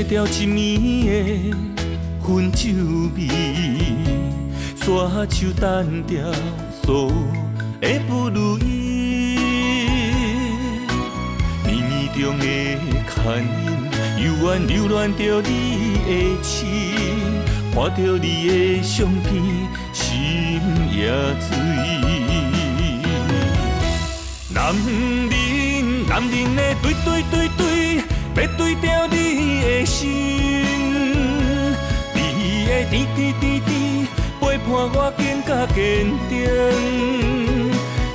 掉一暝的分酒味，山手单调所有的不如意，暝暝中的牵引，犹原留恋着你的痴，看着你的相片，心也醉。男人的对，要对调你的心，你的甜，陪伴我更加坚定。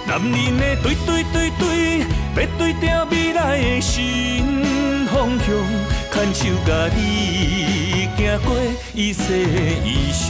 男人的对，要对调未来的新方向，牵手甲你行过一世一生。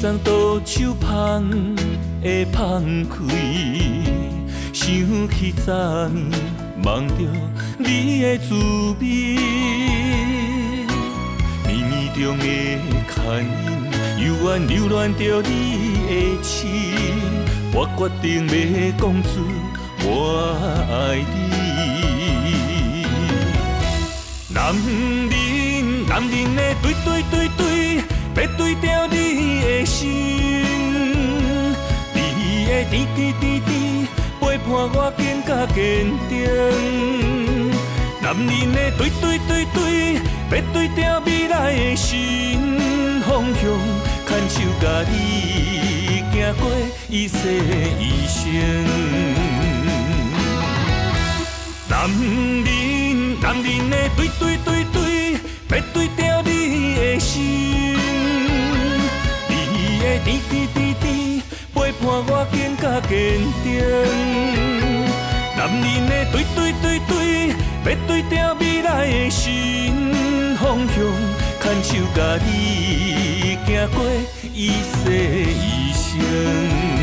昨倒手香会放开，想起昨暝梦着你的滋味，暝暝中的牵引，犹原留恋着你的痴，我决定要讲出我爱你。男人的对，要对调你的心，你的甜，陪伴我更加坚定。男人的对，要对调未来的新方向，牵手甲你行过一世一生。男人的对，要对调你的心。甜，陪伴我更加坚定。男人的对，要对调未来的新方向，牵手甲你行过一世一生。